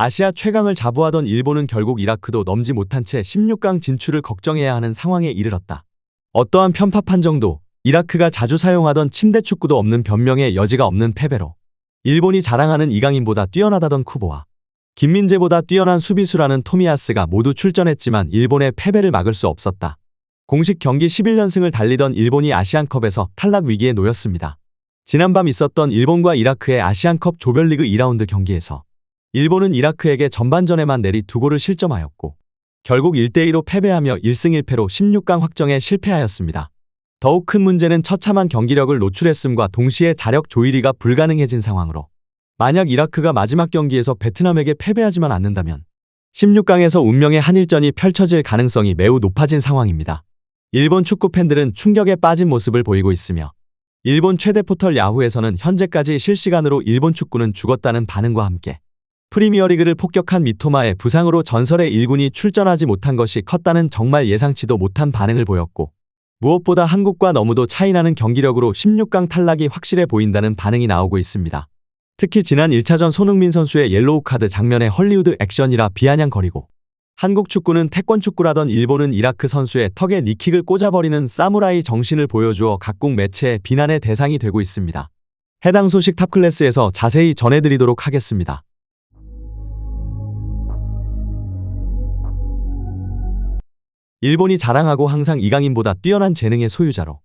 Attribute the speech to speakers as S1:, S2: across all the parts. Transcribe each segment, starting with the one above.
S1: 아시아 최강을 자부하던 일본은 결국 이라크도 넘지 못한 채 16강 진출을 걱정해야 하는 상황에 이르렀다. 어떠한 편파 판정도 이라크가 자주 사용하던 침대 축구도 없는 변명의 여지가 없는 패배로 일본이 자랑하는 이강인보다 뛰어나다던 쿠보와 김민재보다 뛰어난 수비수라는 토미야스가 모두 출전했지만 일본의 패배를 막을 수 없었다. 공식 경기 11연승을 달리던 일본이 아시안컵에서 탈락 위기에 놓였습니다. 지난밤 있었던 일본과 이라크의 아시안컵 조별리그 2라운드 경기에서 일본은 이라크에게 전반전에만 내리 2골을 실점하였고 결국 1대2로 패배하며 1승 1패로 16강 확정에 실패하였습니다. 더욱 큰 문제는 처참한 경기력을 노출했음과 동시에 자력 조일이가 불가능해진 상황으로 만약 이라크가 마지막 경기에서 베트남에게 패배하지만 않는다면 16강에서 운명의 한일전이 펼쳐질 가능성이 매우 높아진 상황입니다. 일본 축구 팬들은 충격에 빠진 모습을 보이고 있으며 일본 최대 포털 야후에서는 현재까지 실시간으로 일본 축구는 죽었다는 반응과 함께 프리미어리그를 폭격한 미토마의 부상으로 전설의 1군이 출전하지 못한 것이 컸다는 정말 예상치도 못한 반응을 보였고 무엇보다 한국과 너무도 차이나는 경기력으로 16강 탈락이 확실해 보인다는 반응이 나오고 있습니다. 특히 지난 1차전 손흥민 선수의 옐로우 카드 장면에 헐리우드 액션이라 비아냥거리고 한국 축구는 태권 축구라던 일본은 이라크 선수의 턱에 니킥을 꽂아버리는 사무라이 정신을 보여주어 각국 매체의 비난의 대상이 되고 있습니다. 해당 소식 탑클래스에서 자세히 전해드리도록 하겠습니다. 일본이 자랑하고 항상 이강인보다 뛰어난 재능의 소유자로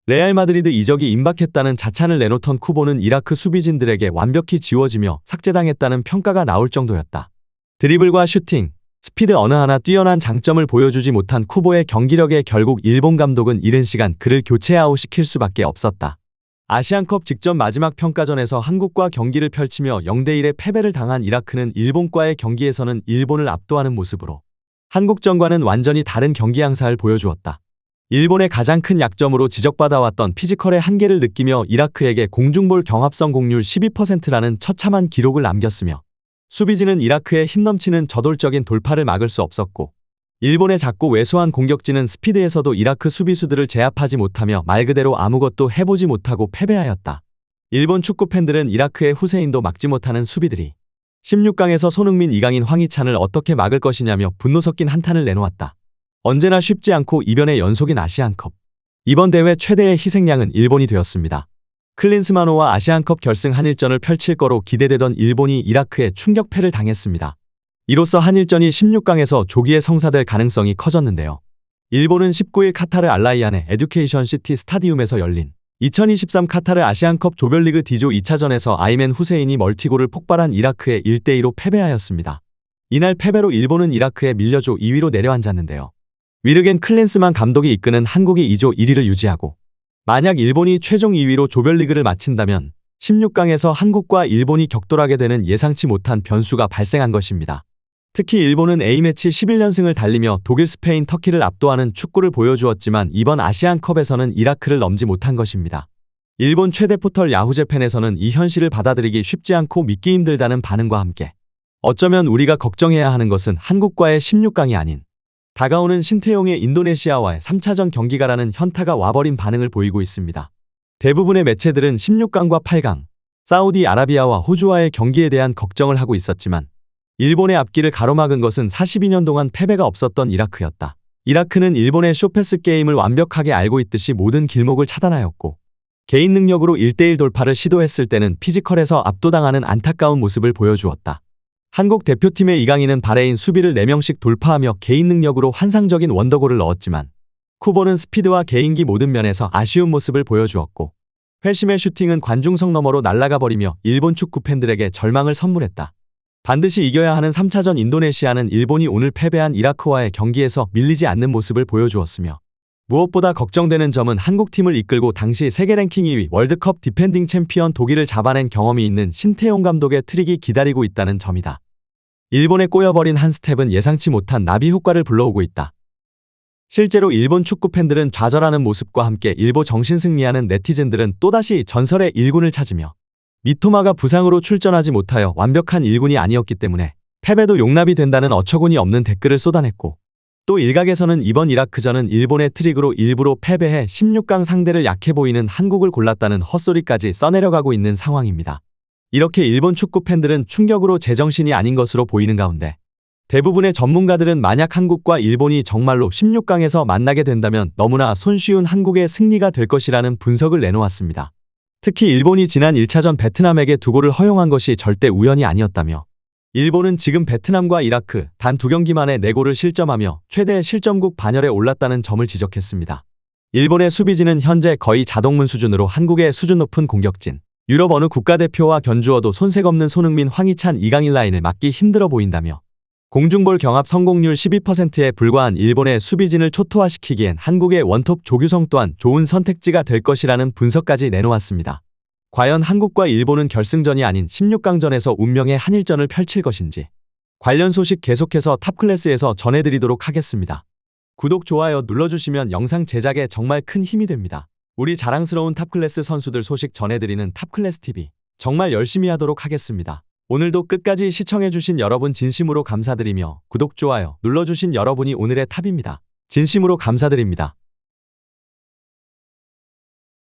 S1: 레알 마드리드 이적이 임박했다는 자찬을 내놓던 쿠보는 이라크 수비진들에게 완벽히 지워지며 삭제당했다는 평가가 나올 정도였다. 드리블과 슈팅, 스피드 어느 하나 뛰어난 장점을 보여주지 못한 쿠보의 경기력에 결국 일본 감독은 이른 시간 그를 교체 아웃시킬 수밖에 없었다. 아시안컵 직전 마지막 평가전에서 한국과 경기를 펼치며 0대1의 패배를 당한 이라크는 일본과의 경기에서는 일본을 압도하는 모습으로 한국전과는 완전히 다른 경기 양상을 보여주었다. 일본의 가장 큰 약점으로 지적받아왔던 피지컬의 한계를 느끼며 이라크에게 공중볼 경합성 공률 12%라는 처참한 기록을 남겼으며 수비진은 이라크의 힘넘치는 저돌적인 돌파를 막을 수 없었고 일본의 작고 왜소한 공격진은 스피드에서도 이라크 수비수들을 제압하지 못하며 말 그대로 아무것도 해보지 못하고 패배하였다. 일본 축구 팬들은 이라크의 후세인도 막지 못하는 수비들이 16강에서 손흥민, 이강인, 황희찬을 어떻게 막을 것이냐며 분노 섞인 한탄을 내놓았다. 언제나 쉽지 않고 이변의 연속인 아시안컵. 이번 대회 최대의 희생양은 일본이 되었습니다. 클린스만호와 아시안컵 결승 한일전을 펼칠 거로 기대되던 일본이 이라크에 충격패를 당했습니다. 이로써 한일전이 16강에서 조기에 성사될 가능성이 커졌는데요. 일본은 19일 카타르 알라이안의 에듀케이션 시티 스타디움에서 열린 2023 카타르 아시안컵 조별리그 D조 2차전에서 아이맨 후세인이 멀티골을 폭발한 이라크에 1대2로 패배하였습니다. 이날 패배로 일본은 이라크에 밀려조 2위로 내려앉았는데요. 위르겐 클린스만 감독이 이끄는 한국이 2조 1위를 유지하고 만약 일본이 최종 2위로 조별리그를 마친다면 16강에서 한국과 일본이 격돌하게 되는 예상치 못한 변수가 발생한 것입니다. 특히 일본은 A매치 11연승을 달리며 독일, 스페인, 터키를 압도하는 축구를 보여주었지만 이번 아시안컵에서는 이라크를 넘지 못한 것입니다. 일본 최대 포털 야후재팬에서는 이 현실을 받아들이기 쉽지 않고 믿기 힘들다는 반응과 함께 어쩌면 우리가 걱정해야 하는 것은 한국과의 16강이 아닌 다가오는 신태용의 인도네시아와의 3차전 경기가라는 현타가 와버린 반응을 보이고 있습니다. 대부분의 매체들은 16강과 8강, 사우디아라비아와 호주와의 경기에 대한 걱정을 하고 있었지만 일본의 앞길을 가로막은 것은 42년 동안 패배가 없었던 이라크였다. 이라크는 일본의 쇼패스 게임을 완벽하게 알고 있듯이 모든 길목을 차단하였고 개인 능력으로 1대1 돌파를 시도했을 때는 피지컬에서 압도당하는 안타까운 모습을 보여주었다. 한국 대표팀의 이강인은 바레인 수비를 4명씩 돌파하며 개인 능력으로 환상적인 원더골을 넣었지만 쿠보는 스피드와 개인기 모든 면에서 아쉬운 모습을 보여주었고 회심의 슈팅은 관중석 너머로 날아가 버리며 일본 축구 팬들에게 절망을 선물했다. 반드시 이겨야 하는 3차전 인도네시아는 일본이 오늘 패배한 이라크와의 경기에서 밀리지 않는 모습을 보여주었으며 무엇보다 걱정되는 점은 한국팀을 이끌고 당시 세계 랭킹 2위 월드컵 디펜딩 챔피언 독일을 잡아낸 경험이 있는 신태용 감독의 트릭이 기다리고 있다는 점이다. 일본에 꼬여버린 한 스텝은 예상치 못한 나비 효과를 불러오고 있다. 실제로 일본 축구 팬들은 좌절하는 모습과 함께 일보 정신승리하는 네티즌들은 또다시 전설의 1군을 찾으며 미토마가 부상으로 출전하지 못하여 완벽한 1군이 아니었기 때문에 패배도 용납이 된다는 어처구니 없는 댓글을 쏟아냈고 또 일각에서는 이번 이라크전은 일본의 트릭으로 일부러 패배해 16강 상대를 약해 보이는 한국을 골랐다는 헛소리까지 써내려가고 있는 상황입니다. 이렇게 일본 축구 팬들은 충격으로 제정신이 아닌 것으로 보이는 가운데 대부분의 전문가들은 만약 한국과 일본이 정말로 16강에서 만나게 된다면 너무나 손쉬운 한국의 승리가 될 것이라는 분석을 내놓았습니다. 특히 일본이 지난 1차전 베트남에게 2골을 허용한 것이 절대 우연이 아니었다며 일본은 지금 베트남과 이라크 단 2경기 만에 4골을 실점하며 최대 실점국 반열에 올랐다는 점을 지적했습니다. 일본의 수비진은 현재 거의 자동문 수준으로 한국의 수준 높은 공격진, 유럽 어느 국가대표와 견주어도 손색 없는 손흥민, 황희찬, 이강인 라인을 막기 힘들어 보인다며 공중볼 경합 성공률 12%에 불과한 일본의 수비진을 초토화시키기엔 한국의 원톱 조규성 또한 좋은 선택지가 될 것이라는 분석까지 내놓았습니다. 과연 한국과 일본은 결승전이 아닌 16강전에서 운명의 한일전을 펼칠 것인지 관련 소식 계속해서 탑클래스에서 전해드리도록 하겠습니다. 구독, 좋아요 눌러주시면 영상 제작에 정말 큰 힘이 됩니다. 우리 자랑스러운 탑클래스 선수들 소식 전해드리는 탑클래스TV 정말 열심히 하도록 하겠습니다. 오늘도 끝까지 시청해주신 여러분 진심으로 감사드리며 구독, 좋아요 눌러주신 여러분이 오늘의 탑입니다. 진심으로 감사드립니다.